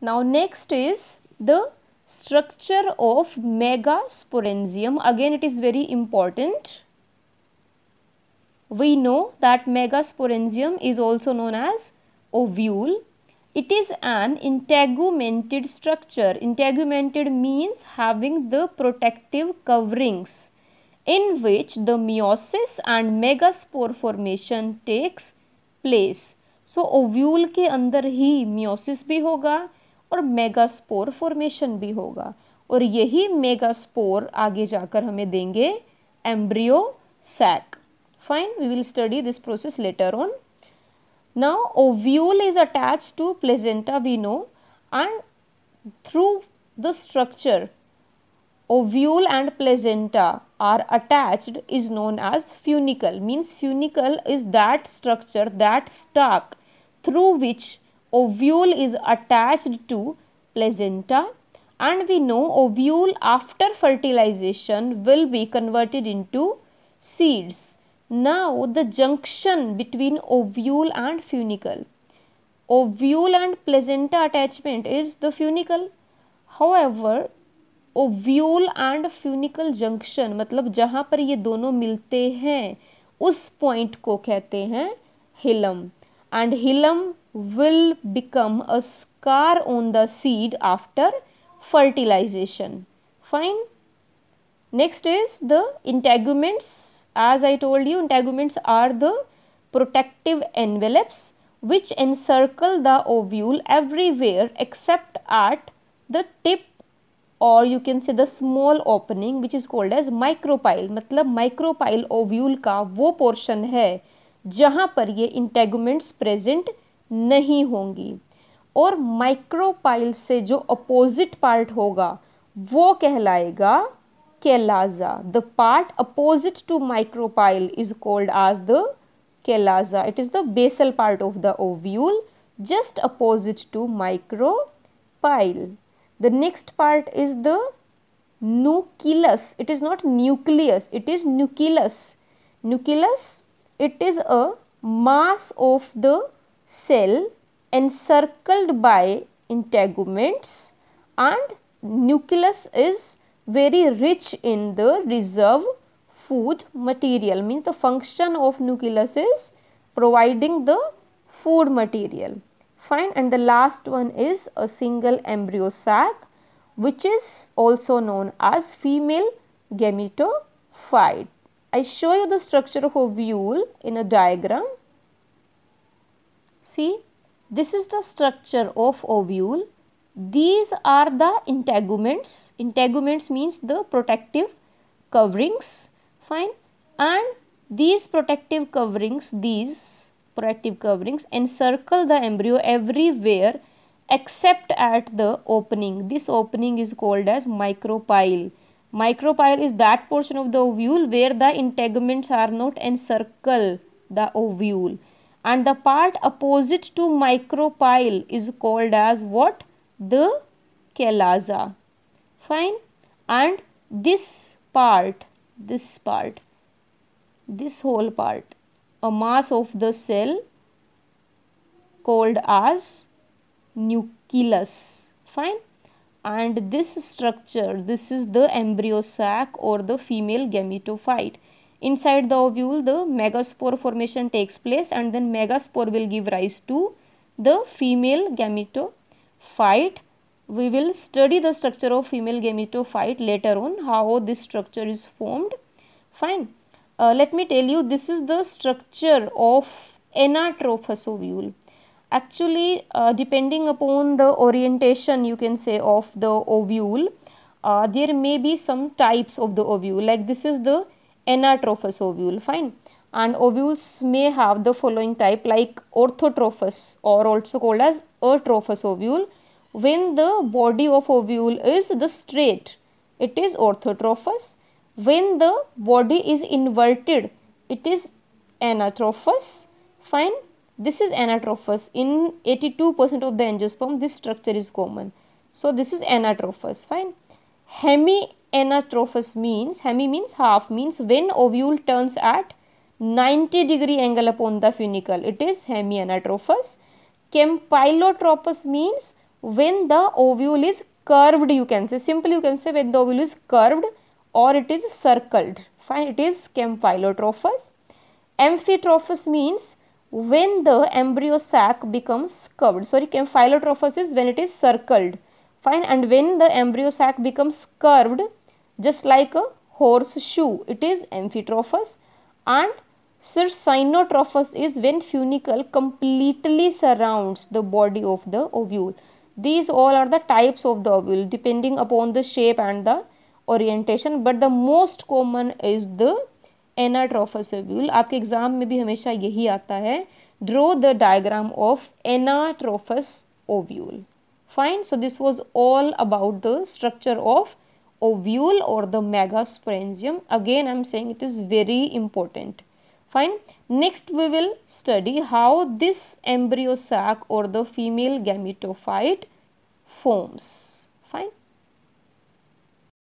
Now next is the structure of megasporangium. Again it is very important. We know that megasporangium is also known as ovule. It is an integumented structure. Integumented means having the protective coverings in which the meiosis and megaspore formation takes place. So ovule के अंदर ही meiosis भी होगा और megaspore formation भी होगा और यही megaspore आगे जाकर हमें देंगे embryo sac. Fine, we will study this process later on. Now ovule is attached to placenta, we know, and through the structure ovule and placenta are attached is known as funicle. Means funicle is that structure, that stalk through which ovule is attached to placenta, and we know ovule after fertilization will be converted into seeds. Now the junction between ovule and funicle. Ovule and placenta attachment is the funicle. However, ovule and funicle junction मतलब जहाँ पर ये दोनों मिलते हैं उस point को कहते हैं hilum, and hilum will become a scar on the seed after fertilization. Fine. Next is the integuments. As I told you, integuments are the protective envelopes which encircle the ovule everywhere except at the tip, or you can say the small opening which is called as micropyle. मतलब micropyle ovule का वो portion है जहाँ पर ये integuments present नहीं होंगी, और माइक्रोपाइल से जो अपोजिट पार्ट होगा वो कहलाएगा chalaza. The part opposite to micropyle is called as the chalaza. It is the basal part of the ovule just opposite to micropyle. The next part is the nucleus. It is not nucleus, it is nucleus. Nucleus, it is a mass of the cell encircled by integuments, and nucleus is very rich in the reserve food material. Means the function of nucleus is providing the food material. Fine. And the last one is a single embryo sac, which is also known as female gametophyte. I show you the structure of ovule in a diagram. See, this is the structure of ovule. These are the integuments. Integuments means the protective coverings. Fine. And these protective coverings encircle the embryo everywhere except at the opening. This opening is called as micropyle. Micropyle is that portion of the ovule where the integuments are not encircle the ovule, and the part opposite to micropyle is called as what? The chalaza. Fine. And this whole part, a mass of the cell called as nucleus. Fine. And this structure, this is the embryo sac or the female gametophyte. Inside the ovule, the megaspore formation takes place, and then megaspore will give rise to the female gametophyte. We will study the structure of female gametophyte later on, how this structure is formed. Fine. Let me tell you, this is the structure of anatrophous ovule. Actually, depending upon the orientation, you can say, of the ovule, there may be some types of the ovule. Like this is the anatrophous ovule. Fine. And ovules may have the following type, like orthotrophous, or also called as atrophous ovule. When the body of ovule is the straight, it is orthotrophous. When the body is inverted, it is anatrophous. Fine. This is anatrophous. In 82% of the angiosperm, this structure is common. So this is anatrophous. Fine. Hemianatrophous means, hemi means half, means when ovule turns at 90-degree angle upon the funicle, it is hemianatrophous. Campylotropous means when the ovule is curved, you can say, simply you can say when the ovule is curved or it is circled. Fine, it is Camphylotrophus. Amphitrophus means when the embryo sac becomes curved. Sorry, Camphylotrophus is when it is circled. Fine, and when the embryo sac becomes curved, just like a horseshoe, it is Amphitrophus. And Cynotrophus is when funicle completely surrounds the body of the ovule. These all are the types of the ovule depending upon the shape and the orientation, but the most common is the Anatrophus ovule. आपके exam में भी हमेशा यही आता है, draw the diagram of Anatrophus ovule. Fine, so this was all about the structure of ovule or the megasporangium. Again I am saying it is very important. Fine, next we will study how this embryo sac or the female gametophyte forms. Fine.